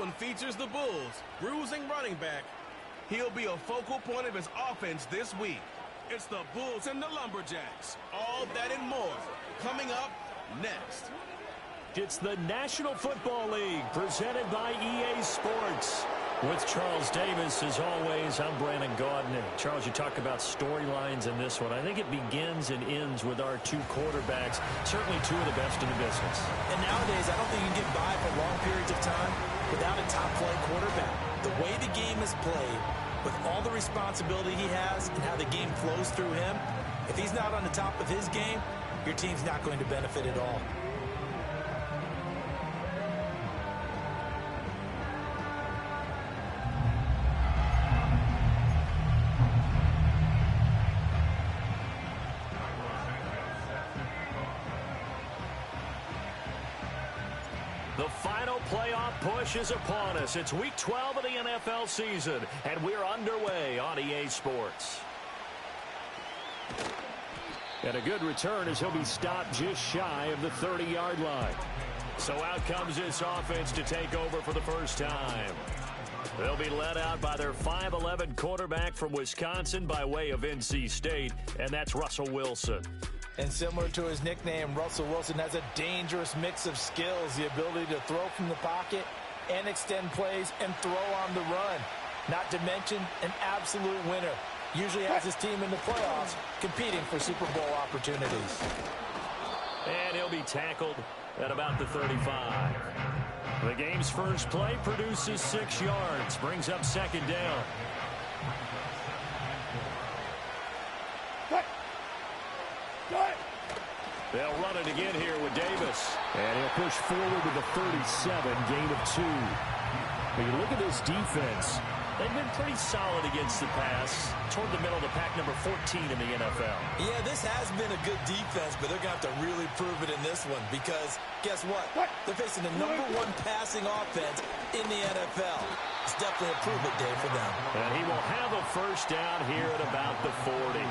one features the Bulls' bruising running back. He'll be a focal point of his offense this week. It's the Bulls and the Lumberjacks. All that and more coming up next. It's the National Football League presented by EA Sports. With Charles Davis, as always, I'm Brandon Gaudin. Charles, you talk about storylines in this one. I think it begins and ends with our two quarterbacks, certainly two of the best in the business. And nowadays, I don't think you can get by for long periods of time without a top-flight quarterback. The way the game is played, with all the responsibility he has and how the game flows through him, if he's not on the top of his game, your team's not going to benefit at all. The final playoff push is upon us. It's Week 12 of the NFL season, and we're underway on EA Sports. And a good return as he'll be stopped just shy of the 30-yard line. So out comes this offense to take over for the first time. They'll be led out by their 5'11 quarterback from Wisconsin by way of NC State, and that's Russell Wilson. And similar to his nickname, Russell Wilson has a dangerous mix of skills, the ability to throw from the pocket and extend plays and throw on the run. Not to mention an absolute winner. Usually has his team in the playoffs competing for Super Bowl opportunities. And he'll be tackled at about the 35. The game's first play produces 6 yards, brings up second down. They'll run it again here with Davis. And he'll push forward to the 37, gain of 2. When you look at this defense, they've been pretty solid against the pass, toward the middle of the pack, number 14 in the NFL. Yeah, this has been a good defense, but they're going to have to really prove it in this one because, guess what? They're facing the #1 passing offense in the NFL. It's definitely a prove-it day for them. And he will have a first down here at about the 40.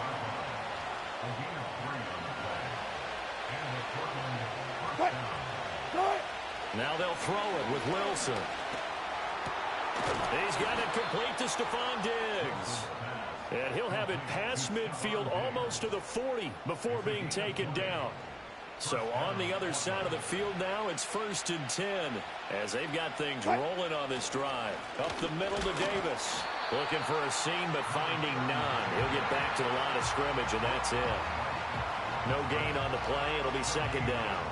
Now they'll throw it with Wilson. He's got it complete to Stephon Diggs. And he'll have it past midfield almost to the 40 before being taken down. So on the other side of the field now, it's 1st and 10 as they've got things rolling on this drive. Up the middle to Davis. Looking for a seam but finding none. He'll get back to the line of scrimmage and that's it. No gain on the play. It'll be second down.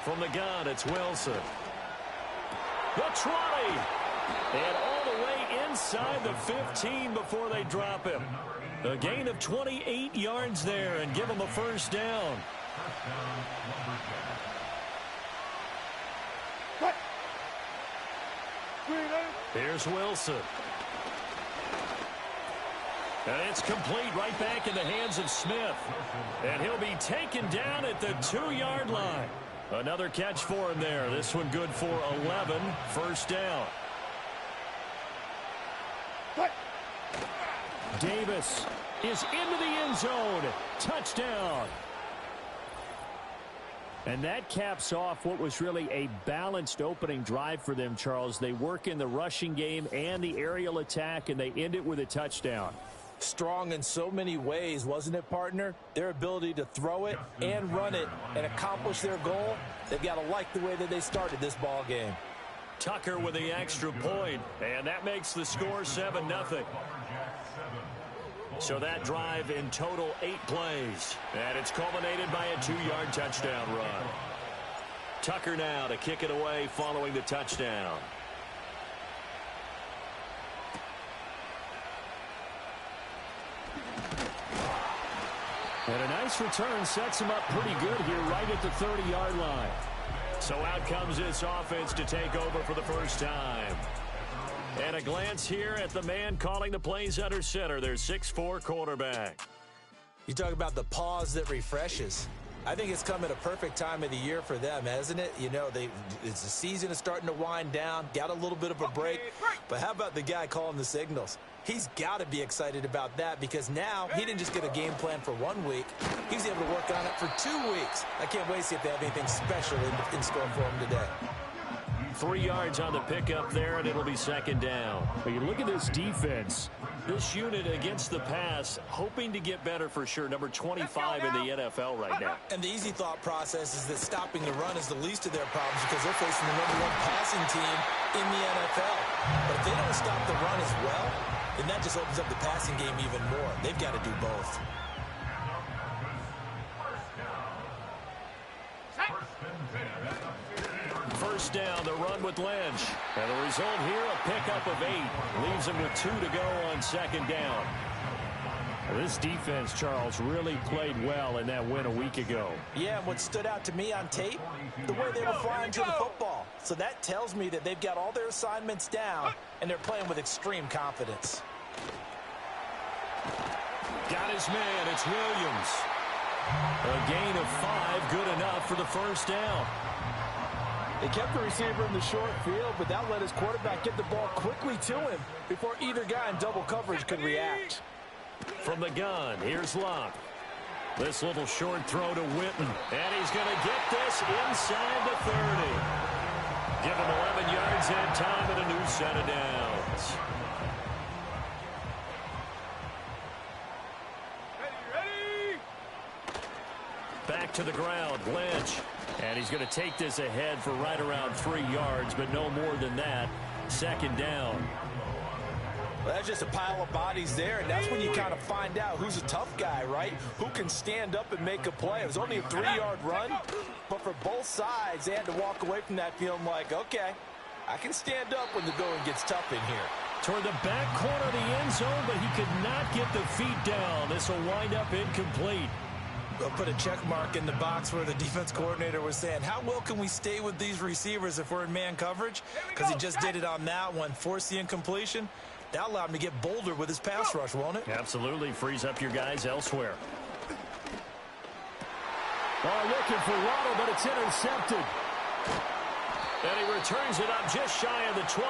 From the gun, it's Wilson. The 20. And all the way inside the 15 before they drop him. A gain of 28 yards there and give him a first down. Here's Wilson. And it's complete right back in the hands of Smith. And he'll be taken down at the 2-yard line. Another catch for him there. This one good for 11. First down. Davis is into the end zone. Touchdown. And that caps off what was really a balanced opening drive for them, Charles. They work in the rushing game and the aerial attack, and they end it with a touchdown. Strong in so many ways, wasn't it, partner? Their ability to throw it and run it and accomplish their goal, they've got to like the way that they started this ball game. Tucker with the extra point, and that makes the score 7-0. So that drive in total 8 plays, and it's culminated by a 2-yard touchdown run. Tucker now to kick it away following the touchdown. And a nice return sets him up pretty good here right at the 30-yard line. So out comes this offense to take over for the first time. And a glance here at the man calling the plays under center, their 6'4" quarterback. You talk about the pause that refreshes. I think it's come at a perfect time of the year for them, hasn't it? You know, the season is starting to wind down, got a little bit of a break. But how about the guy calling the signals? He's got to be excited about that because now he didn't just get a game plan for 1 week. He's able to work on it for 2 weeks. I can't wait to see if they have anything special in store for him today. 3 yards on the pickup there, and it'll be second down. But you look at this defense. This unit against the pass, hoping to get better for sure. Number 25 in the NFL right now. And the easy thought process is that stopping the run is the least of their problems because they're facing the #1 passing team in the NFL. But if they don't stop the run as well, then that just opens up the passing game even more. They've got to do both. First down, the run with Lynch. And the result here, a pickup of 8. Leaves him with 2 to go on second down. This defense, Charles, really played well in that win a week ago. Yeah, and what stood out to me on tape, the way they were flying to the football. So that tells me that they've got all their assignments down, and they're playing with extreme confidence. Got his man, it's Williams. A gain of 5, good enough for the first down. They kept the receiver in the short field, but that let his quarterback get the ball quickly to him before either guy in double coverage could react. From the gun, here's Locke. This little short throw to Witten, and he's going to get this inside the 30. Give him 11 yards and time and a new set of downs. Back to the ground, Lynch. And he's going to take this ahead for right around 3 yards, but no more than that. Second down. Well, that's just a pile of bodies there, and that's when you kind of find out who's a tough guy, right? Who can stand up and make a play. It was only a 3-yard run, but for both sides, they had to walk away from that feeling like, okay, I can stand up when the going gets tough in here. Toward the back corner of the end zone, but he could not get the feet down. This will wind up incomplete. They'll put a check mark in the box where the defense coordinator was saying, how well can we stay with these receivers if we're in man coverage? Because he just did it on that one, forced the incompletion. That allowed him to get bolder with his pass rush, won't it? Absolutely. Frees up your guys elsewhere. Oh, looking for Waddle, but it's intercepted. And he returns it up just shy of the 20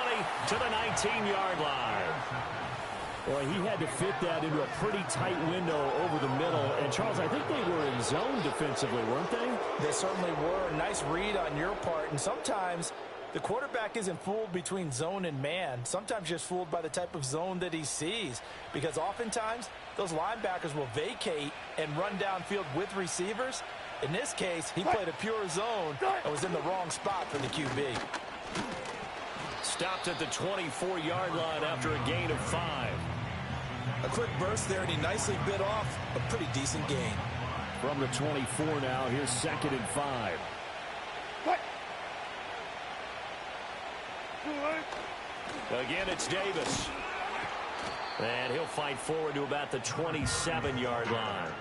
to the 19-yard line. Boy, he had to fit that into a pretty tight window over the middle. And, Charles, I think they were in zone defensively, weren't they? They certainly were. Nice read on your part. And sometimes the quarterback isn't fooled between zone and man. Sometimes just fooled by the type of zone that he sees. Because oftentimes, those linebackers will vacate and run downfield with receivers. In this case, he played a pure zone and was in the wrong spot for the QB. Stopped at the 24-yard line after a gain of 5. A quick burst there, and he nicely bit off a pretty decent gain. From the 24 now, here's 2nd and 5. Again, it's Davis. And he'll fight forward to about the 27-yard line.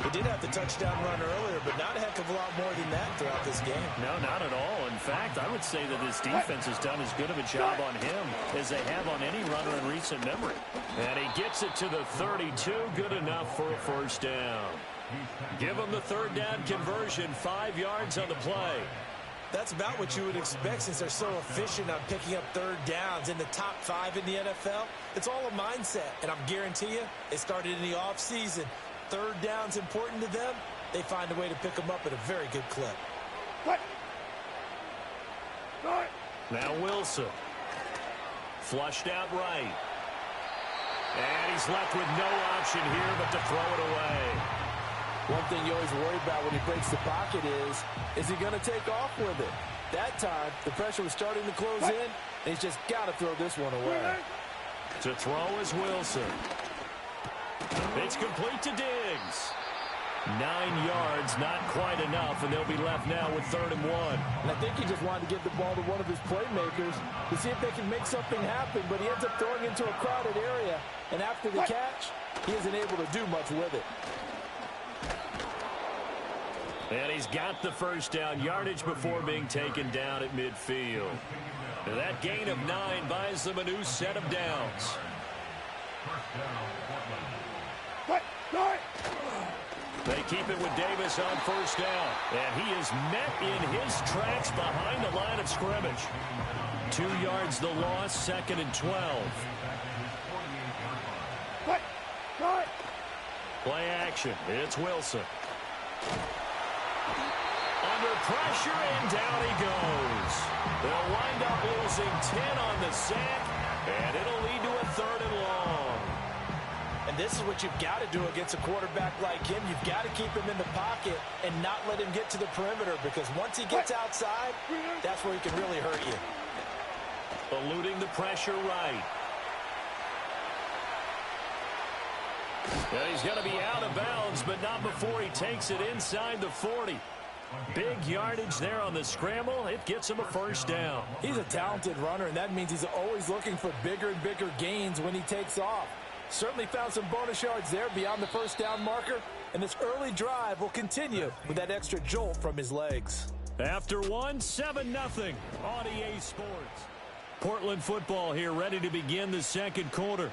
He did have the touchdown run earlier, but not a heck of a lot more than that throughout this game. No, not at all. In fact, I would say that this defense has done as good of a job on him as they have on any runner in recent memory. And he gets it to the 32, good enough for a first down. Give him the third down conversion, 5 yards on the play. That's about what you would expect since they're so efficient on picking up third downs in the top 5 in the NFL. It's all a mindset, and I'm guarantee you, it started in the offseason. Third down's important to them. They find a way to pick them up at a very good clip. Now Wilson. Flushed out right. And he's left with no option here but to throw it away. One thing you always worry about when he breaks the pocket is he going to take off with it? That time, the pressure was starting to close in, and he's just got to throw this one away. To throw is Wilson. It's complete to Diggs. 9 yards, not quite enough, and they'll be left now with 3rd and 1. And I think he just wanted to get the ball to one of his playmakers to see if they can make something happen, but he ends up throwing into a crowded area, and after the catch, he isn't able to do much with it. And he's got the first down, yardage before being taken down at midfield. And that gain of 9 buys them a new set of downs. They keep it with Davis on first down. And he is met in his tracks behind the line of scrimmage. 2 yards the loss, 2nd and 12. Play action. It's Wilson. Under pressure, and down he goes. They'll wind up losing 10 on the sack, and it'll lead to a 3rd and long. And this is what you've got to do against a quarterback like him. You've got to keep him in the pocket and not let him get to the perimeter, because once he gets outside, that's where he can really hurt you. Eluding the pressure right. He's going to be out of bounds, but not before he takes it inside the 40. Big yardage there on the scramble. It gets him a 1st down. He's a talented runner, and that means he's always looking for bigger and bigger gains when he takes off. Certainly found some bonus yards there beyond the 1st down marker, and this early drive will continue with that extra jolt from his legs. After 7-0 on EA Sports. Portland football here, ready to begin the 2nd quarter,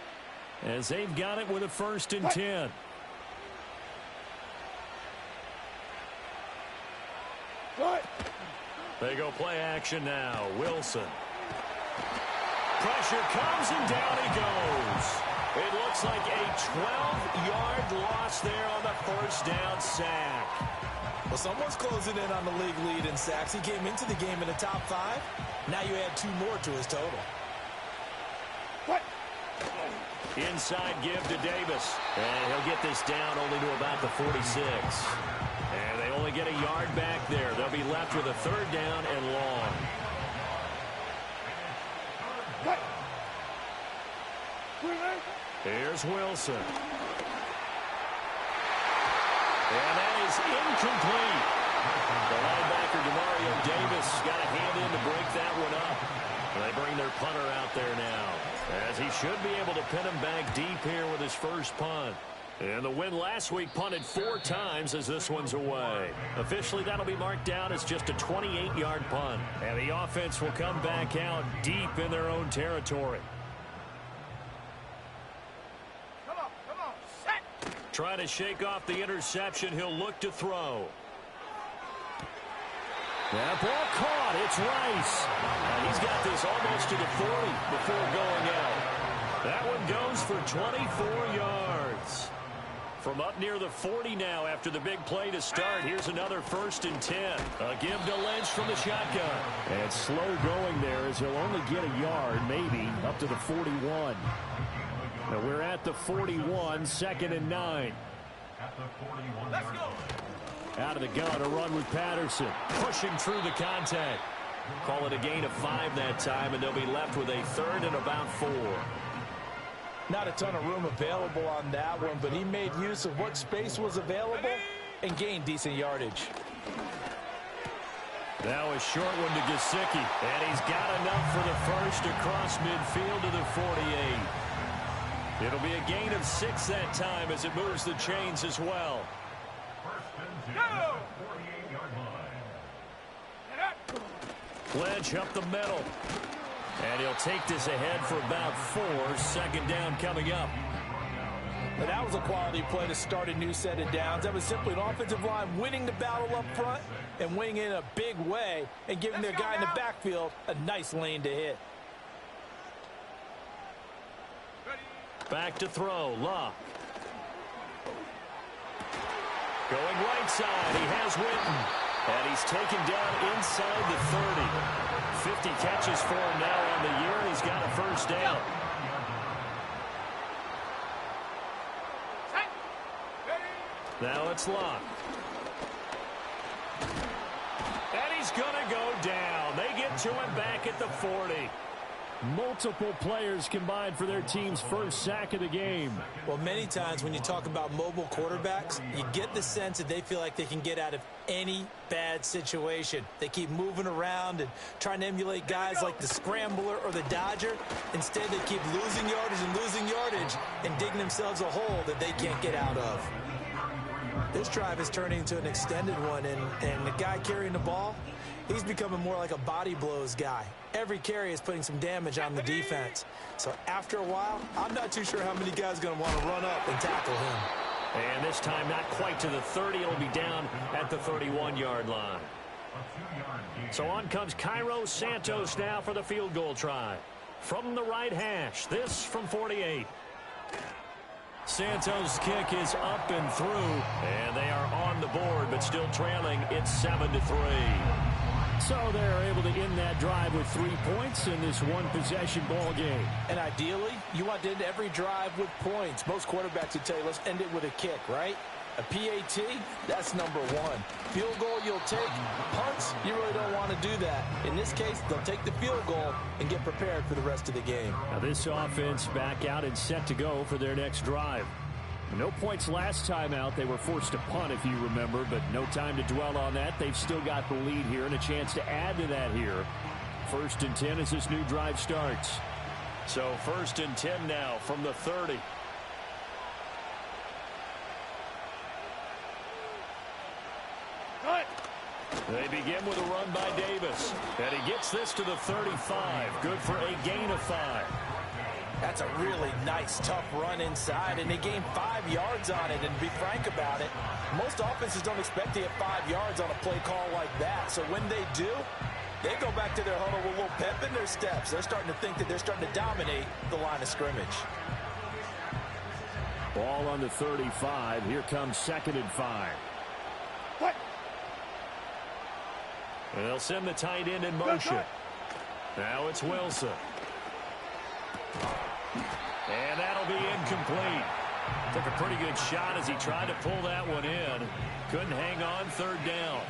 as they've got it with a 1st and 10. They go play action now. Wilson. Pressure comes, and down he goes. It looks like a 12-yard loss there on the 1st down sack. Well, someone's closing in on the league lead in sacks. He came into the game in the top 5. Now you add 2 more to his total. Inside give to Davis. And he'll get this down only to about the 46. And they only get a yard back there. They'll be left with a 3rd down and long. Here's Wilson. And that is incomplete. The linebacker, Demario Davis, got a hand in to break that one up. They bring their punter out there now, as he should be able to pin him back deep here with his 1st punt. And the win last week punted 4 times as this one's away. Officially, that'll be marked down as just a 28-yard punt. And the offense will come back out deep in their own territory. Trying to shake off the interception. He'll look to throw. That ball caught. It's Rice. And he's got this almost to the 40 before going out. That one goes for 24 yards. From up near the 40 now after the big play to start. Here's another 1st and 10. A give to Lynch from the shotgun. And slow going there, as he'll only get a yard, maybe, up to the 41. Now we're at the 41, 2nd and 9. Let's go. Out of the gun, a run with Patterson. Pushing through the contact. Call it a gain of 5 that time, and they'll be left with a 3rd and about 4. Not a ton of room available on that one, but he made use of what space was available and gained decent yardage. Now a short one to Gesicki, and he's got enough for the 1st across midfield to the 48. It'll be a gain of 6 that time as it moves the chains as well. Lynch up the middle. And he'll take this ahead for about 4. 2nd down coming up. But that was a quality play to start a new set of downs. That was simply an offensive line winning the battle up front and winning in a big way and giving their guy in the backfield a nice lane to hit. Back to throw. Luck. Going right side. He has Witten. And he's taken down inside the 30. 50 catches for him now on the year, and he's got a 1st down. Now it's Luck. And he's going to go down. They get to him back at the 40. Multiple players combined for their team's 1st sack of the game. Well, many times when you talk about mobile quarterbacks, you get the sense that they feel like they can get out of any bad situation. They keep moving around and trying to emulate guys like the Scrambler or the Dodger. Instead, they keep losing yardage and digging themselves a hole that they can't get out of. This drive is turning into an extended one, and the guy carrying the ball, he's becoming more like a body blows guy. Every carry is putting some damage on the defense. So after a while, I'm not too sure how many guys are going to want to run up and tackle him. And this time not quite to the 30. It'll be down at the 31-yard line. So on comes Cairo Santos now for the field goal try. From the right hash, this from 48. Santos' kick is up and through, and they are on the board, but still trailing. It's 7-3. So they're able to end that drive with 3 points in this one-possession ball game. And ideally, you want to end every drive with points. Most quarterbacks would tell you, let's end it with a kick, right? A PAT, that's number one. Field goal you'll take. Punts, you really don't want to do that. In this case, they'll take the field goal and get prepared for the rest of the game. Now this offense back out and set to go for their next drive. No points last time out. They were forced to punt, if you remember, but no time to dwell on that. They've still got the lead here and a chance to add to that here. 1st and 10 as this new drive starts. So 1st and 10 now from the 30. They begin with a run by Davis. And he gets this to the 35. Good for a gain of 5. That's a really nice, tough run inside, and they gained 5 yards on it. And to be frank about it, most offenses don't expect to get 5 yards on a play call like that. So when they do, they go back to their huddle with a little pep in their steps. They're starting to think that they're starting to dominate the line of scrimmage. Ball on the 35. Here comes 2nd and 5. And they'll send the tight end in motion. Now it's Wilson. And that'll be incomplete. Took a pretty good shot as he tried to pull that one in. Couldn't hang on. 3rd down.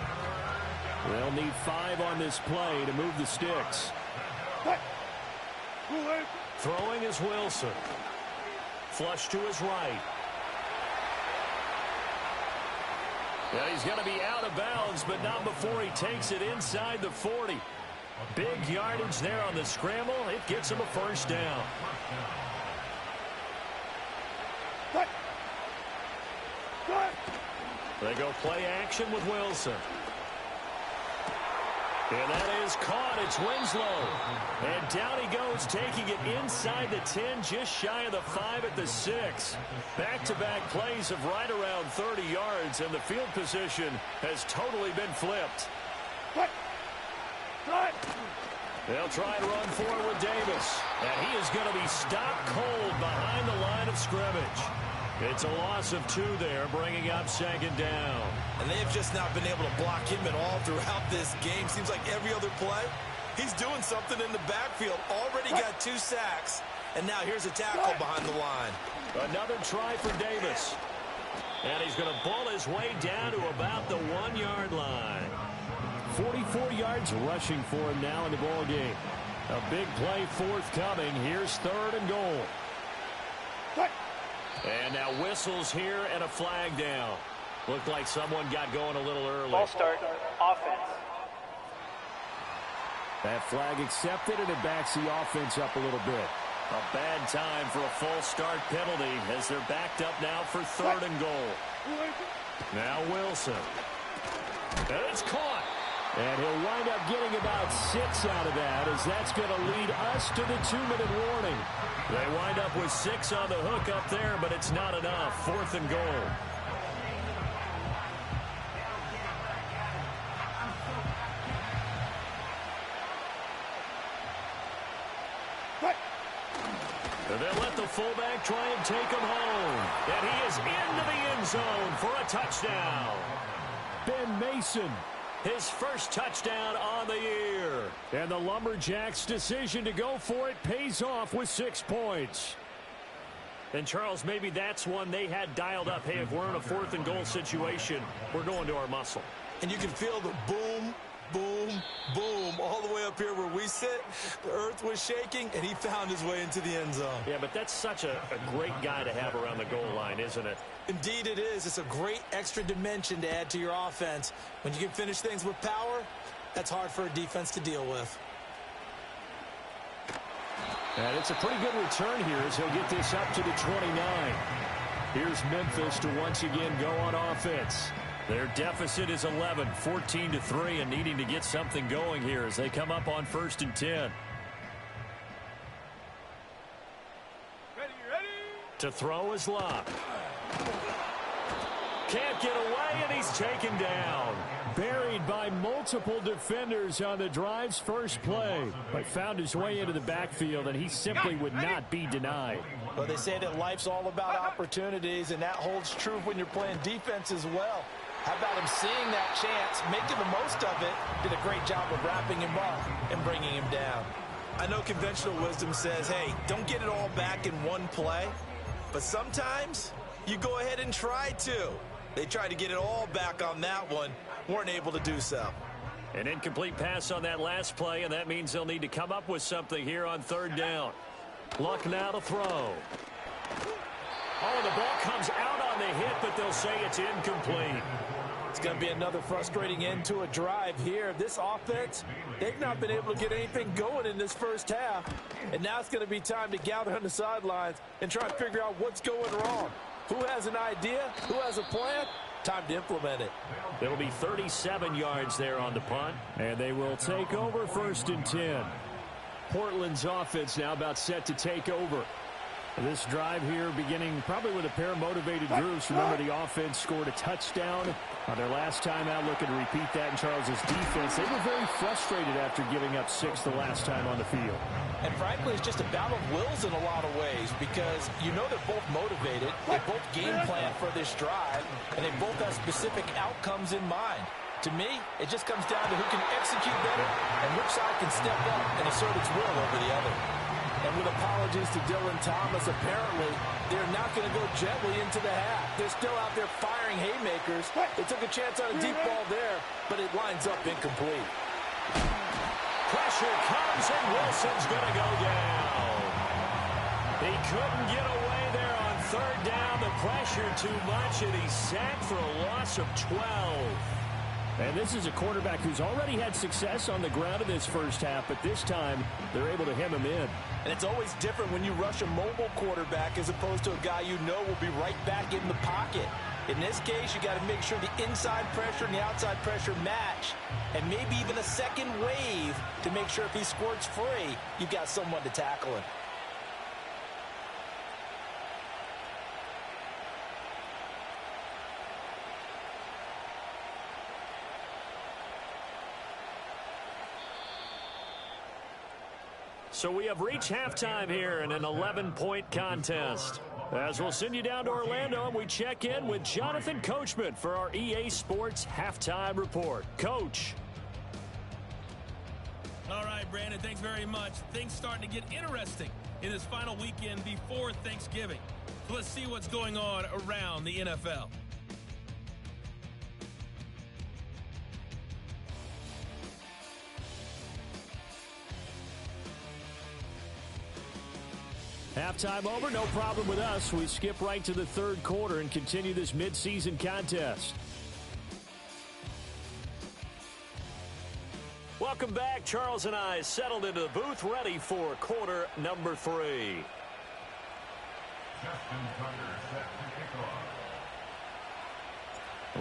They'll need 5 on this play to move the sticks. Throwing is Wilson. Flush to his right. Yeah, he's going to be out of bounds, but not before he takes it inside the 40. Big yardage there on the scramble. It gets him a 1st down. They go play action with Wilson. And that is caught. It's Winslow. And down he goes, taking it inside the 10, just shy of the 5 at the 6. Back-to-back plays of right around 30 yards, and the field position has totally been flipped. They'll try and run forward with Davis. And he is going to be stopped cold behind the line of scrimmage. It's a loss of 2 there, bringing up 2nd down. And they've just not been able to block him at all throughout this game. Seems like every other play, he's doing something in the backfield. Already got 2 sacks, and now here's a tackle behind the line. Another try for Davis. And he's going to ball his way down to about the 1-yard line. 44 yards rushing for him now in the ball game. A big play forthcoming. Here's 3rd and goal. And now whistles here and a flag down. Looked like someone got going a little early. Ball start, offense. That flag accepted, and it backs the offense up a little bit. A bad time for a false start penalty as they're backed up now for 3rd and goal. Now Wilson. And it's caught. And he'll wind up getting about 6 out of that, as that's going to lead us to the 2-minute warning. They wind up with 6 on the hook up there, but it's not enough. 4th and goal. And they'll let the fullback try and take him home. And he is into the end zone for a touchdown. Ben Mason. His first touchdown on the year. And the Lumberjacks' decision to go for it pays off with 6 points. And, Charles, maybe that's one they had dialed up. Hey, if we're in a 4th and goal situation, we're going to our muscle. And you can feel the boom, boom, boom all the way up here where we sit. The earth was shaking, and he found his way into the end zone. Yeah, but that's such a great guy to have around the goal line, isn't it? Indeed it is. It's a great extra dimension to add to your offense. When you can finish things with power, that's hard for a defense to deal with. And it's a pretty good return here as he'll get this up to the 29. Here's Memphis to once again go on offense. Their deficit is 11, 14-3, and needing to get something going here as they come up on 1st and 10. Ready. To throw is Locke. can't get away, and he's taken down. Buried by multiple defenders on the drive's first play, but found his way into the backfield, and he simply would not be denied. Well, they say that life's all about opportunities, and that holds true when you're playing defense as well. How about him seeing that chance, making the most of it, did a great job of wrapping him up and bringing him down. I know conventional wisdom says, hey, don't get it all back in one play, but sometimes you go ahead and try to. They tried to get it all back on that one, weren't able to do so. An incomplete pass on that last play, and that means they'll need to come up with something here on third down. Luck now to throw. Oh, the ball comes out on the hit, but they'll say it's incomplete. It's going to be another frustrating end to a drive here. This offense, they've not been able to get anything going in this first half. And now it's going to be time to gather on the sidelines and try and figure out what's going wrong. Who has an idea? Who has a plan? Time to implement it. It'll be 37 yards there on the punt. And they will take over 1st and 10. Portland's offense now about set to take over. This drive here beginning probably with a pair of motivated groups. Remember, the offense scored a touchdown on their last time out. Looking to repeat that in Charles's defense. They were very frustrated after giving up 6 the last time on the field. And frankly, it's just a battle of wills in a lot of ways because you know they're both motivated. They both game plan for this drive, and they both have specific outcomes in mind. To me, it just comes down to who can execute better and which side can step up and assert its will over the other. And with apologies to Dylan Thomas, apparently they're not going to go gently into the half. They're still out there firing haymakers. They took a chance on a deep ball there, but it lines up incomplete. Pressure comes, and Wilson's going to go down. He couldn't get away there on third down. The pressure too much, and he's sacked for a loss of 12. And this is a quarterback who's already had success on the ground in this first half, but this time they're able to hem him in. And it's always different when you rush a mobile quarterback as opposed to a guy you know will be right back in the pocket. In this case, you got to make sure the inside pressure and the outside pressure match, and maybe even a second wave to make sure if he squirts free, you've got someone to tackle him. So we have reached halftime here in an 11-point contest. As we'll send you down to Orlando, and we check in with Jonathan Coachman for our EA Sports Halftime Report. Coach. All right, Brandon, thanks very much. Things starting to get interesting in this final weekend before Thanksgiving. So let's see what's going on around the NFL. Halftime over, no problem with us. We skip right to the third quarter and continue this midseason contest. Welcome back. Charles and I settled into the booth, ready for quarter number 3.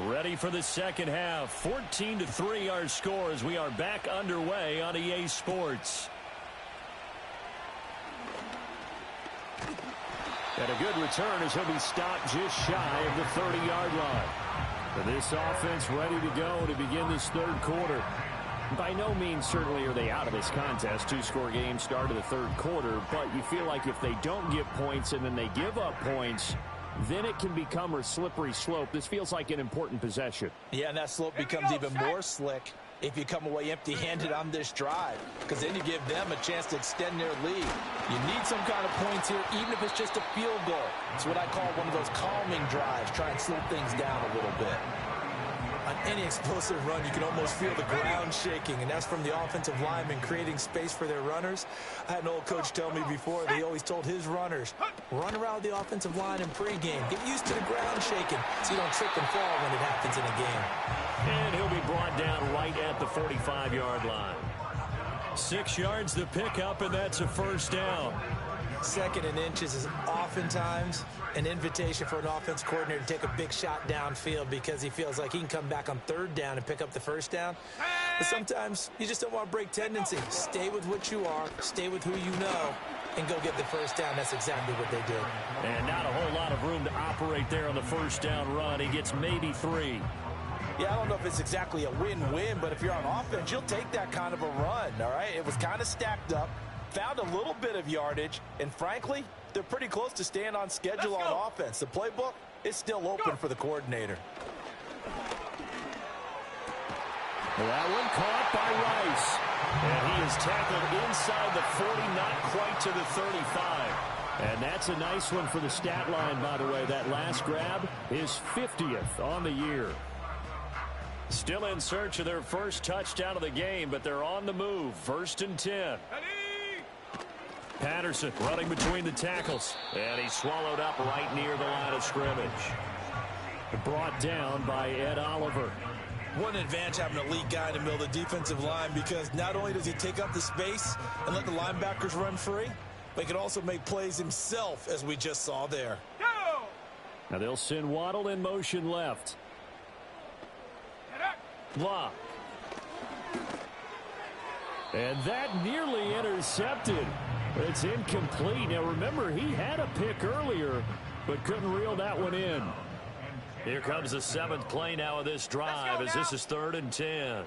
Ready for the second half. 14-3 our score as we are back underway on EA Sports. And a good return as he'll be stopped just shy of the 30-yard line. For this offense ready to go to begin this third quarter. By no means certainly are they out of this contest. 2-score game start of the third quarter, but you feel like if they don't get points and then they give up points, then it can become a slippery slope. This feels like an important possession. Yeah, and that slope becomes even more slick if you come away empty-handed on this drive, because then you give them a chance to extend their lead. You need some kind of points here, even if it's just a field goal. It's what I call one of those calming drives. Try and slow things down a little bit. On any explosive run, you can almost feel the ground shaking, and that's from the offensive linemen creating space for their runners. I had an old coach tell me before that he always told his runners, run around the offensive line in pregame. Get used to the ground shaking so you don't trip and fall when it happens in a game. And he'll be brought down right at the 45-yard line. 6 yards to pick up, and that's a first down. Second and inches is oftentimes an invitation for an offense coordinator to take a big shot downfield because he feels like he can come back on third down and pick up the first down. But sometimes you just don't want to break tendency. Stay with what you are. Stay with who you know. and go get the first down. That's exactly what they did. And not a whole lot of room to operate there on the first down run. He gets maybe 3. Yeah, I don't know if it's exactly a win-win, but if you're on offense, you'll take that kind of a run, all right? It was kind of stacked up, found a little bit of yardage, and frankly, they're pretty close to staying on schedule on offense. The playbook is still open for the coordinator. That one caught by Rice. And he is tackled inside the 40, not quite to the 35. And that's a nice one for the stat line, by the way. That last grab is 50th on the year. Still in search of their first touchdown of the game, but they're on the move. 1st and 10. Patterson running between the tackles. And he's swallowed up right near the line of scrimmage. Brought down by Ed Oliver. What an advantage having an elite guy in the middle of the defensive line, because not only does he take up the space and let the linebackers run free, but he can also make plays himself, as we just saw there. Now they'll send Waddle in motion left. Block. And that nearly intercepted. It's incomplete. Now remember, he had a pick earlier, but couldn't reel that one in. Here comes the 7th play now of this drive, as this is 3rd and 10.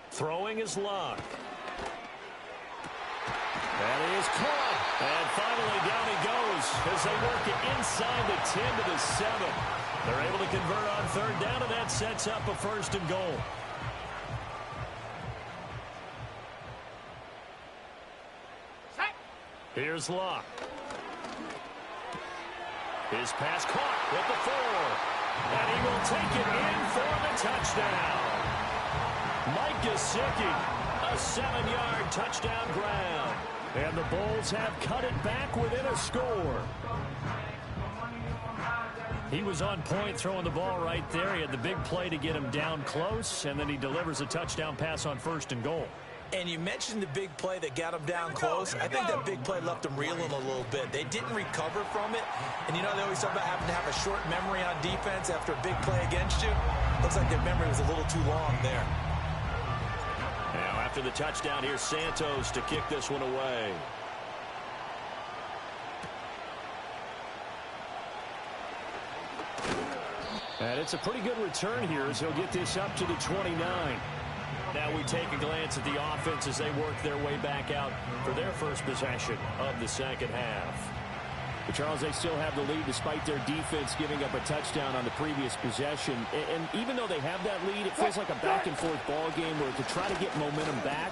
Throwing is Luck. And he is caught. And finally down he goes as they work it inside the 10 to the 7. They're able to convert on 3rd down, and that sets up a 1st and goal. Here's Luck. His pass caught with the 4. And he will take it in for the touchdown. Mike Gesicki, a 7-yard touchdown grab. And the Bulls have cut it back within a score. He was on point throwing the ball right there. He had the big play to get him down close, and then he delivers a touchdown pass on 1st and goal. And you mentioned the big play that got him down close. I think that big play left him reeling a little bit. They didn't recover from it. And, you know, they always talk about having to have a short memory on defense after a big play against you. Looks like their memory was a little too long there. Now, after the touchdown, here's Santos to kick this one away. And it's a pretty good return here as he'll get this up to the 29. Now we take a glance at the offense as they work their way back out for their first possession of the second half. But Charles, they still have the lead despite their defense giving up a touchdown on the previous possession. And even though they have that lead, it feels like a back-and-forth ball game where to try to get momentum back,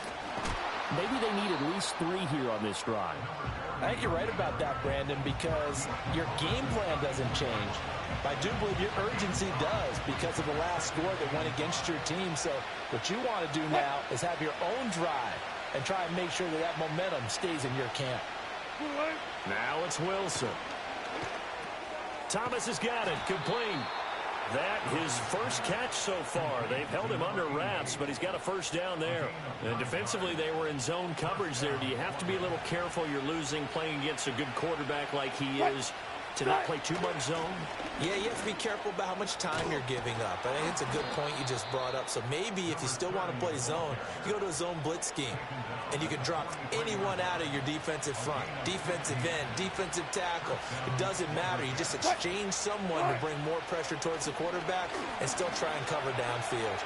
maybe they need at least 3 here on this drive. I think you're right about that, Brandon, because your game plan doesn't change. I do believe your urgency does because of the last score that went against your team. So what you want to do now is have your own drive and try and make sure that that momentum stays in your camp. Now it's Wilson. Thomas has got it. Complete. That his first catch so far. They've held him under wraps, but he's got a first down there. And defensively, they were in zone coverage there. Do you have to be a little careful? You're losing playing against a good quarterback like he is to not play too much zone? Yeah, you have to be careful about how much time you're giving up. I think it's a good point you just brought up. So maybe if you still want to play zone, you go to a zone blitz scheme, and you can drop anyone out of your defensive front, defensive end, defensive tackle. It doesn't matter. You just exchange someone to bring more pressure towards the quarterback and still try and cover downfield.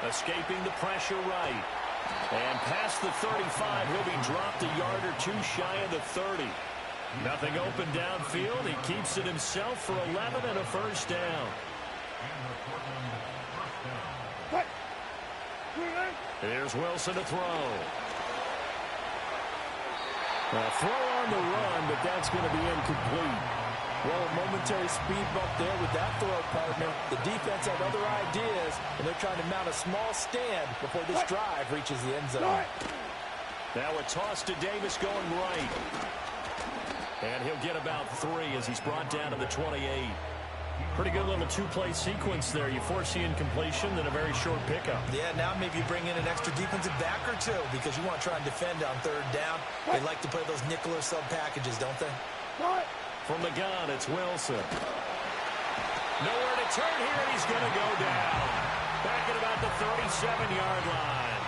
Escaping the pressure right. And past the 35, he'll be dropped a yard or two shy of the 30. Nothing open downfield. He keeps it himself for 11 and a first down. Here's Wilson to throw. A throw on the run, but that's going to be incomplete. Well, a momentary speed bump there with that throw, partner. The defense had other ideas, and they're trying to mount a small stand before this drive reaches the end zone. Now a toss to Davis going right. And he'll get about 3 as he's brought down to the 28. Pretty good little two-play sequence there. You force the incompletion, then a very short pickup. Yeah, now maybe you bring in an extra defensive back or two because you want to try and defend on 3rd down. They like to play those nickel or sub packages, don't they? From the gun, it's Wilson. Nowhere to turn here, and he's going to go down. Back at about the 37-yard line.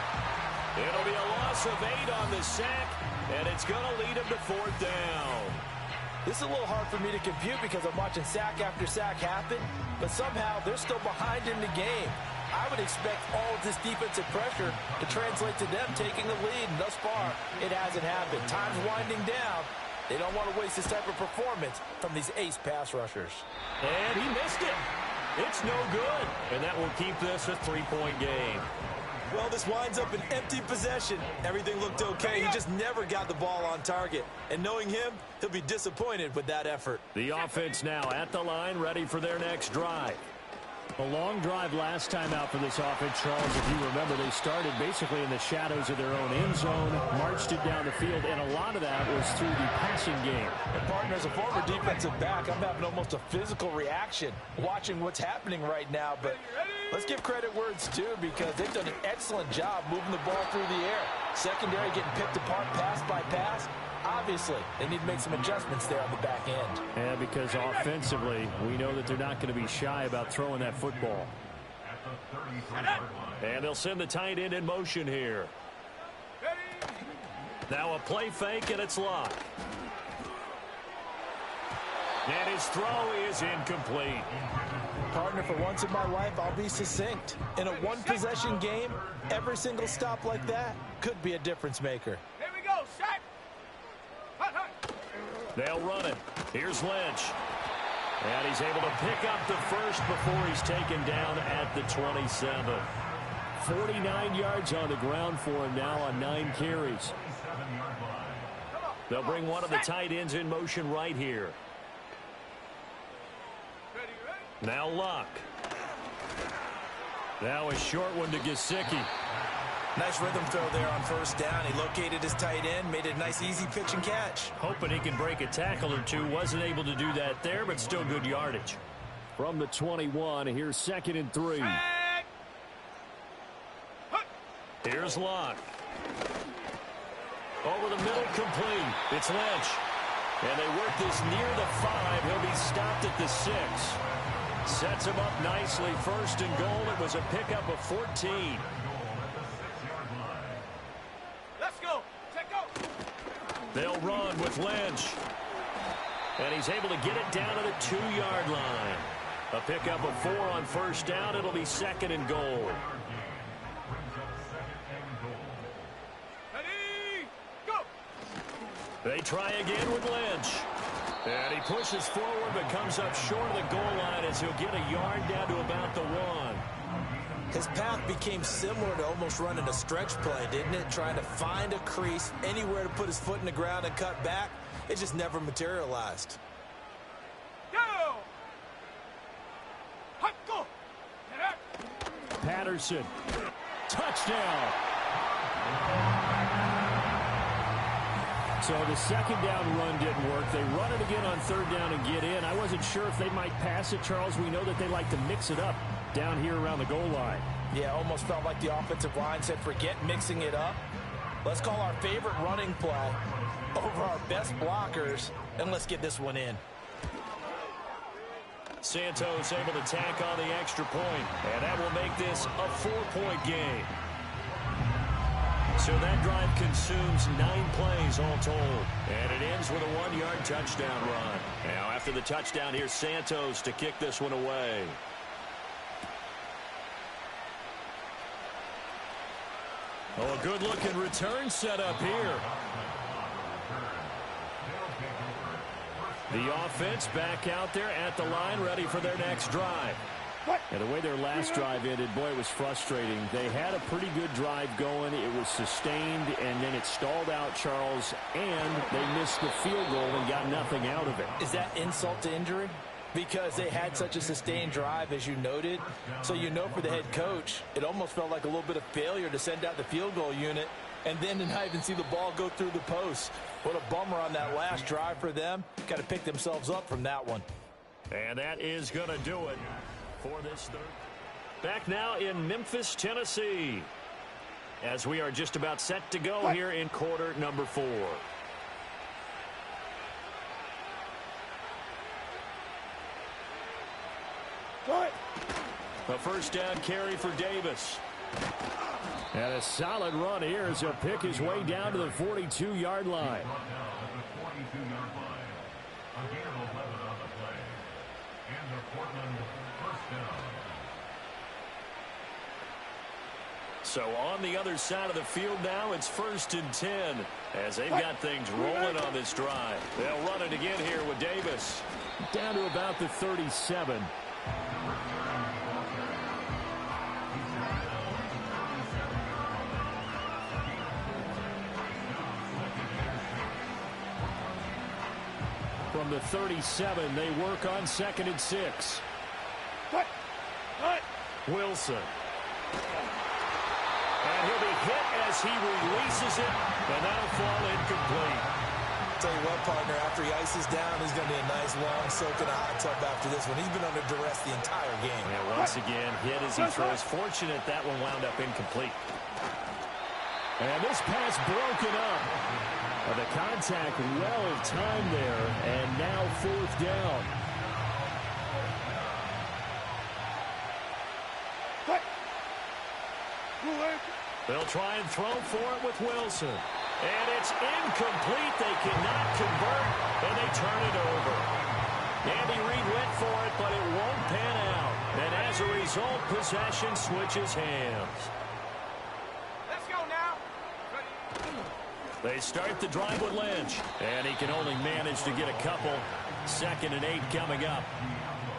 It'll be a loss of 8 on the sack, and it's going to lead him to 4th down. This is a little hard for me to compute because I'm watching sack after sack happen, but somehow they're still behind in the game. I would expect all of this defensive pressure to translate to them taking the lead, and thus far, it hasn't happened. Time's winding down. They don't want to waste this type of performance from these ace pass rushers. And he missed it. It's no good, and that will keep this a 3-point game. Well, this winds up an empty possession. Everything looked okay. He just never got the ball on target. And knowing him, he'll be disappointed with that effort. The offense now at the line, ready for their next drive. A long drive last time out for this offense, Charles. If you remember, they started basically in the shadows of their own end zone, marched it down the field, and a lot of that was through the passing game. And partner, as a former defensive back, I'm having almost a physical reaction watching what's happening right now. But let's give credit where it's due because they've done an excellent job moving the ball through the air. Secondary getting picked apart pass by pass. Obviously, they need to make some adjustments there on the back end. And because offensively, we know that they're not going to be shy about throwing that football. And they'll send the tight end in motion here. Now a play fake, and it's locked. And his throw is incomplete. Partner, for once in my life, I'll be succinct. In a one-possession game, every single stop like that could be a difference maker. Here we go, set. They'll run it. Here's Lynch. And he's able to pick up the first before he's taken down at the 27. 49 yards on the ground for him now on 9 carries. They'll bring one of the tight ends in motion right here. Now Luck. Now a short one to Gesicki. Nice rhythm throw there on first down. He located his tight end, made it a nice easy pitch and catch. Hoping he can break a tackle or two. Wasn't able to do that there, but still good yardage. From the 21, here's 2nd and 3. Here's Luck. Over the middle, complete. It's Lynch. And they work this near the 5. He'll be stopped at the 6. Sets him up nicely. 1st and goal. It was a pickup of 14. They'll run with Lynch. And he's able to get it down to the 2-yard line. A pickup of 4 on first down. It'll be 2nd and goal. Ready, go. They try again with Lynch. And he pushes forward but comes up short of the goal line as he'll get a yard down to about the 1. His path became similar to almost running a stretch play, didn't it? Trying to find a crease, anywhere to put his foot in the ground and cut back. It just never materialized. Go. Hut, go. Patterson. Touchdown. So the 2nd down run didn't work. They run it again on 3rd down and get in. I wasn't sure if they might pass it, Charles. We know that they like to mix it up down here around the goal line. Yeah, almost felt like the offensive line said, forget mixing it up. Let's call our favorite running play over our best blockers, and let's get this one in. Santos able to tack on the extra point, and that will make this a 4-point game. So that drive consumes 9 plays all told, and it ends with a 1-yard touchdown run. Now after the touchdown, here's Santos to kick this one away. Oh, a good-looking return set up here. The offense back out there at the line, ready for their next drive. And the way their last drive ended, boy, it was frustrating. They had a pretty good drive going. It was sustained, and then it stalled out, Charles, and they missed the field goal and got nothing out of it. Is that insult to injury? Because they had such a sustained drive, as you noted. So you know for the head coach, it almost felt like a little bit of failure to send out the field goal unit and then to not even see the ball go through the post. What a bummer on that last drive for them. Got to pick themselves up from that one. And that is going to do it for this third. Back now in Memphis, Tennessee, as we are just about set to go here in quarter number 4. A first down carry for Davis. And a solid run here as he'll pick his way down to the 42-yard line. So on the other side of the field now, it's 1st and 10 as they've got things rolling on this drive. They'll run it again here with Davis. Down to about the 37. From the 37, they work on 2nd and 6. Wilson. And he'll be hit as he releases it, and that'll fall incomplete. Tell you what, partner, after he ices down, he's going to be a nice long soak in a hot tub after this one. He's been under duress the entire game. And once again, hit as he throws. Fortunate that one wound up incomplete. And this pass broken up. The contact well timed there, and now 4th down. They'll try and throw for it with Wilson. And it's incomplete. They cannot convert, and they turn it over. Andy Reid went for it, but it won't pan out. And as a result, possession switches hands. Let's go now. They start the drive with Lynch, and he can only manage to get a couple. 2nd and 8 coming up.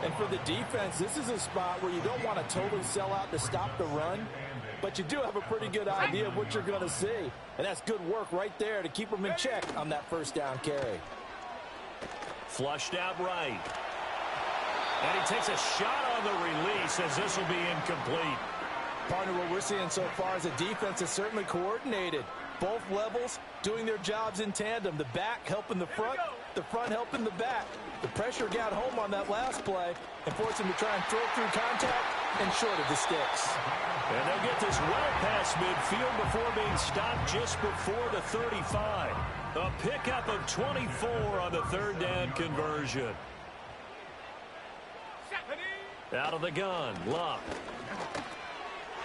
And for the defense, this is a spot where you don't want to totally sell out to stop the run, but you do have a pretty good idea of what you're going to see. And that's good work right there to keep them in check on that 1st down carry. Flushed out right. And he takes a shot on the release as this will be incomplete. Partner, what we're seeing so far is a defense that's certainly coordinated. Both levels doing their jobs in tandem. The back helping the front helping the back. The pressure got home on that last play and forced him to try and throw through contact and short of the sticks. And they'll get this well past midfield before being stopped just before the 35. A pickup of 24 on the 3rd down conversion. Out of the gun, Luck.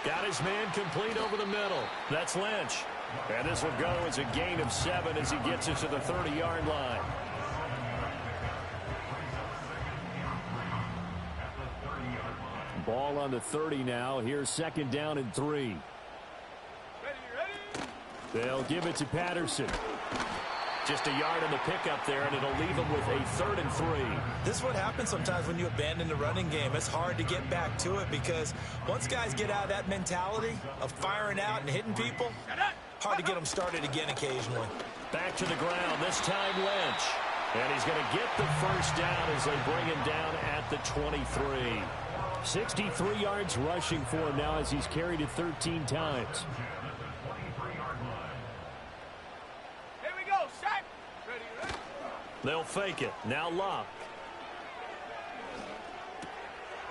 Got his man complete over the middle. That's Lynch. And this will go as a gain of 7 as he gets it to the 30-yard line. Ball on the 30 now. Here's 2nd down and 3. They'll give it to Patterson. Just a yard on the pickup there, and it'll leave him with a 3rd and 3. This is what happens sometimes when you abandon the running game. It's hard to get back to it because once guys get out of that mentality of firing out and hitting people, hard to get them started again occasionally. Back to the ground, this time Lynch. And he's going to get the 1st down as they bring him down at the 23. 63 yards rushing for him now as he's carried it 13 times. Here we go, shot. Ready. They'll fake it. Now Locke.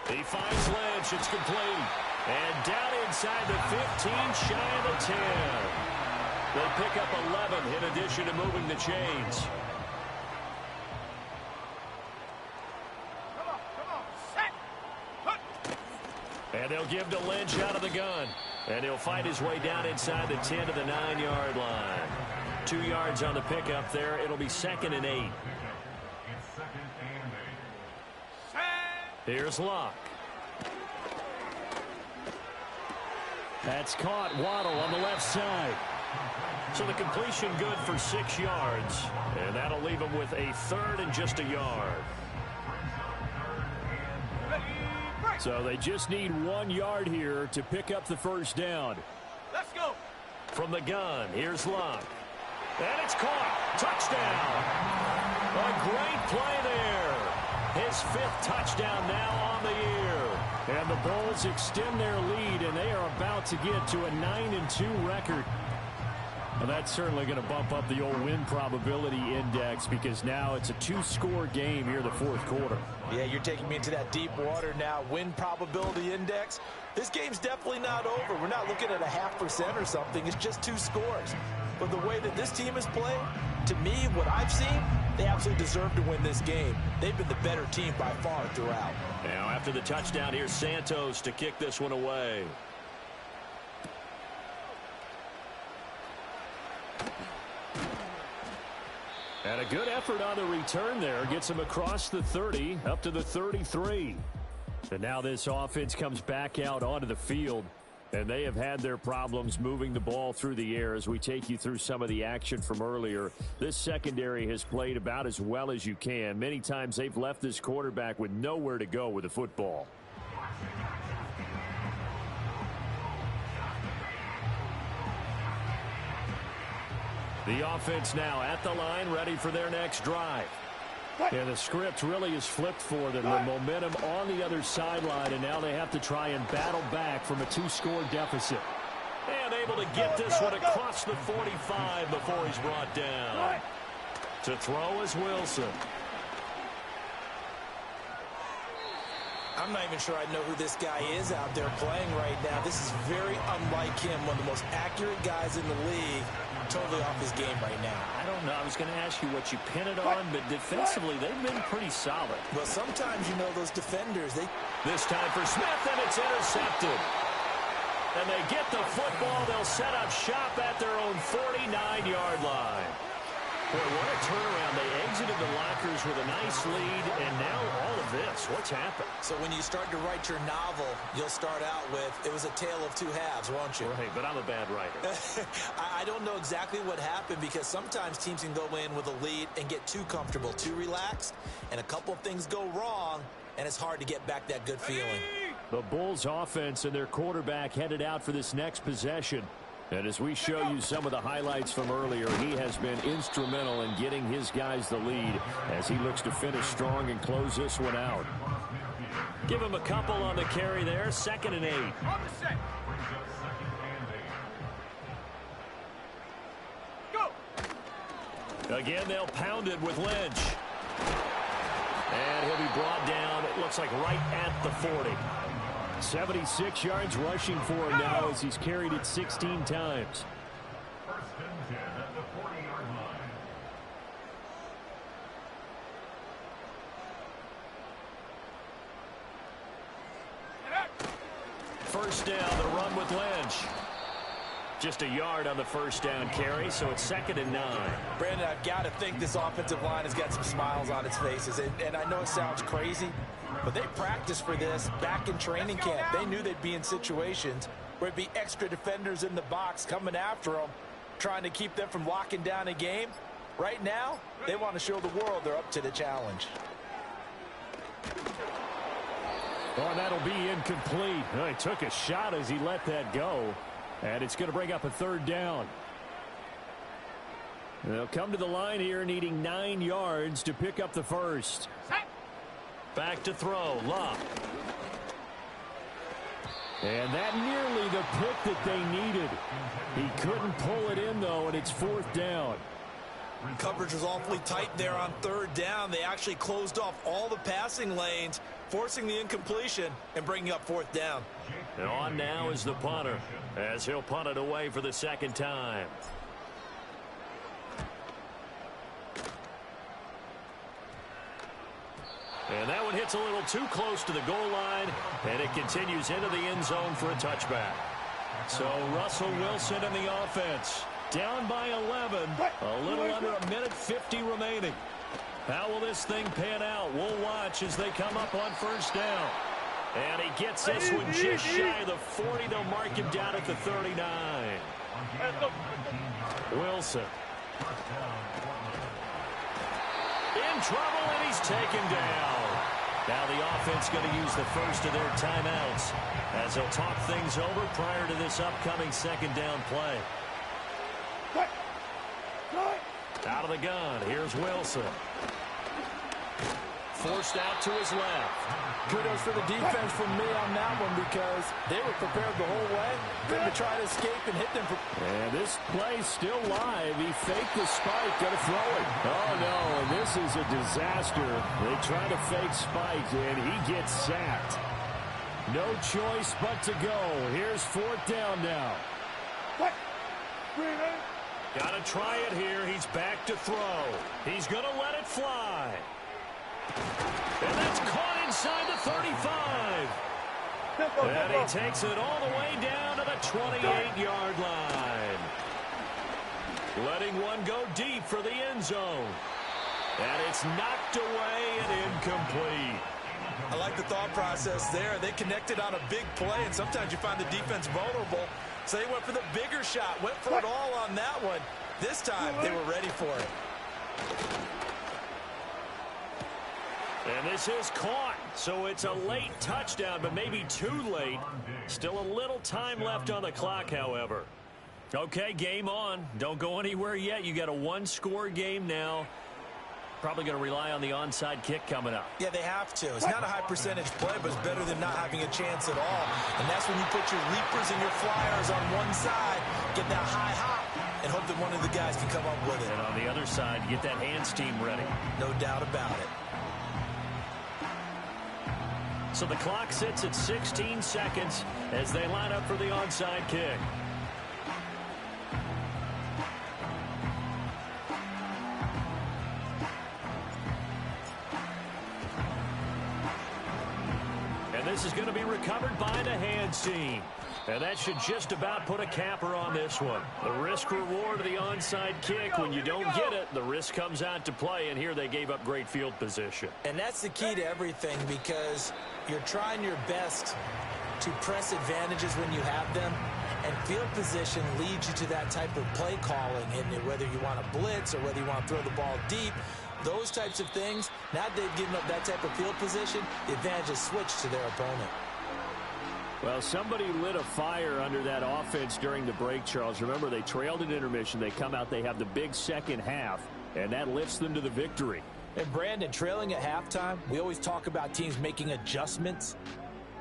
He finds Lynch. It's complete. And down inside the 15, shy of the 10. They pick up 11 in addition to moving the chains. And they'll give to Lynch out of the gun. And he'll fight his way down inside the 10 to the 9-yard line. 2 yards on the pickup there. It'll be 2nd and 8. Here's Locke. That's caught. Waddle on the left side. So the completion good for 6 yards. And that'll leave him with a 3rd and just a yard. So they just need 1 yard here to pick up the 1st down. Let's go. From the gun, here's Locke. And it's caught. Touchdown. A great play there. His 5th touchdown now on the year. And the Bulls extend their lead, and they are about to get to a 9-2 record. Well, that's certainly going to bump up the old win probability index because now it's a 2-score game here in the 4th quarter. Yeah, you're taking me into that deep water now. Win probability index. This game's definitely not over. We're not looking at a 0.5% or something. It's just 2 scores. But the way that this team is playing, to me, what I've seen, they absolutely deserve to win this game. They've been the better team by far throughout. Now after the touchdown, here's Santos to kick this one away. And a good effort on the return there. Gets him across the 30, up to the 33. And now this offense comes back out onto the field. And they have had their problems moving the ball through the air as we take you through some of the action from earlier. This secondary has played about as well as you can. Many times they've left this quarterback with nowhere to go with the football. The offense now at the line, ready for their next drive. And the script really is flipped for them. The momentum on the other sideline, and now they have to try and battle back from a 2-score deficit. And able to get this one across the 45 before he's brought down. To throw is Wilson. I'm not even sure I know who this guy is out there playing right now. This is very unlike him, one of the most accurate guys in the league. Totally off his game right now. I don't know. I was going to ask you what you pin it on, but defensively, they've been pretty solid. Well, sometimes, you know, those defenders, This time for Smith, and it's intercepted. And they get the football. They'll set up shop at their own 49-yard line. Boy, what a turnaround. They exited the lockers with a nice lead, and now all of this. What's happened? So when you start to write your novel, you'll start out with, it was a tale of two halves, won't you? Right, but I'm a bad writer. I don't know exactly what happened because sometimes teams can go in with a lead and get too comfortable, too relaxed, and a couple of things go wrong, and it's hard to get back that good feeling. The Bulls offense and their quarterback headed out for this next possession. And as we show you some of the highlights from earlier, he has been instrumental in getting his guys the lead as he looks to finish strong and close this one out. Give him a couple on the carry there, 2nd and 8. Go. Again, they'll pound it with Lynch. And he'll be brought down, it looks like right at the 40. 76 yards rushing for him now as he's carried it 16 times. First down, the run with Lynch. Just a yard on the first down carry, so it's 2nd and 9. Brandon, I've got to think this offensive line has got some smiles on its faces. And I know it sounds crazy, but they practiced for this back in training camp. They knew they'd be in situations where it'd be extra defenders in the box coming after them, trying to keep them from locking down a game. Right now, they want to show the world they're up to the challenge. Oh, and that'll be incomplete. He took a shot as he let that go. And it's going to bring up a 3rd down. They'll come to the line here needing 9 yards to pick up the first. Back to throw. Love. And that nearly the pick that they needed. He couldn't pull it in, though, and it's 4th down. Coverage was awfully tight there on 3rd down. They actually closed off all the passing lanes, forcing the incompletion and bringing up 4th down. And on now is the punter as he'll punt it away for the 2nd time. And that one hits a little too close to the goal line, and it continues into the end zone for a touchback. So Russell Wilson and the offense down by 11, a little under a minute 50 remaining. How will this thing pan out? We'll watch as they come up on first down. And he gets this one just shy of the 40. They'll mark him down at the 39. Wilson. In trouble, and he's taken down. Now the offense going to use the first of their timeouts as they'll talk things over prior to this upcoming 2nd down play. Out of the gun, here's Wilson. Forced out to his left. Kudos for the defense from me on that one because they were prepared the whole way. Going to try to escape and hit them. And this play's still live. He faked the spike, going to throw it. Oh, no, and this is a disaster. They try to fake spike, and he gets sacked. No choice but to go. Here's 4th down now. Got to try it here. He's back to throw. He's going to let it fly. And that's caught inside the 35. And he takes it all the way down to the 28-yard line. Letting one go deep for the end zone. And it's knocked away and incomplete. I like the thought process there. They connected on a big play, and sometimes you find the defense vulnerable. So they went for the bigger shot, went for it all on that one. This time, they were ready for it. And this is caught, so it's a late touchdown, but maybe too late. Still a little time left on the clock, however. Okay, game on. Don't go anywhere yet. You got a one-score game now. Probably going to rely on the onside kick coming up. Yeah, they have to. It's not a high percentage play, but it's better than not having a chance at all. And that's when you put your leapers and your flyers on one side, get that high hop, and hope that one of the guys can come up with it. And on the other side, get that hands team ready. No doubt about it. So the clock sits at 16 seconds as they line up for the onside kick. This is going to be recovered by the hands team. And that should just about put a capper on this one. The risk-reward of the onside kick, when you don't get it, the risk comes out to play, and here they gave up great field position. And that's the key to everything, because you're trying your best to press advantages when you have them, and field position leads you to that type of play calling, and whether you want to blitz or whether you want to throw the ball deep, those types of things. Now that they've given up that type of field position, the advantage is switched to their opponent. Well, somebody lit a fire under that offense during the break, Charles. Remember, they trailed at intermission. They come out, they have the big second half, and that lifts them to the victory. And Brandon, trailing at halftime, we always talk about teams making adjustments.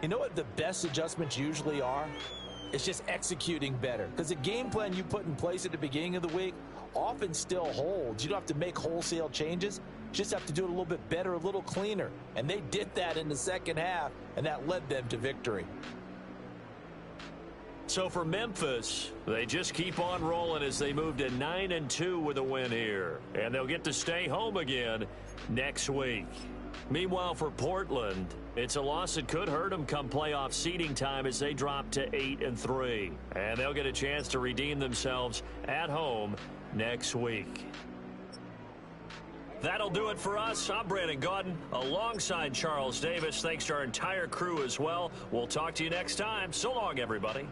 You know what the best adjustments usually are? It's just executing better. Because the game plan you put in place at the beginning of the week often still holds. You don't have to make wholesale changes. You just have to do it a little bit better, a little cleaner. And they did that in the second half, and that led them to victory. So for Memphis, they just keep on rolling as they move to 9-2 with a win here. And they'll get to stay home again next week. Meanwhile, for Portland, it's a loss that could hurt them come playoff seeding time as they drop to 8-3. And they'll get a chance to redeem themselves at home next week. That'll do it for us. I'm Brandon Gaudin alongside Charles Davis. Thanks to our entire crew as well. We'll talk to you next time. So long, everybody.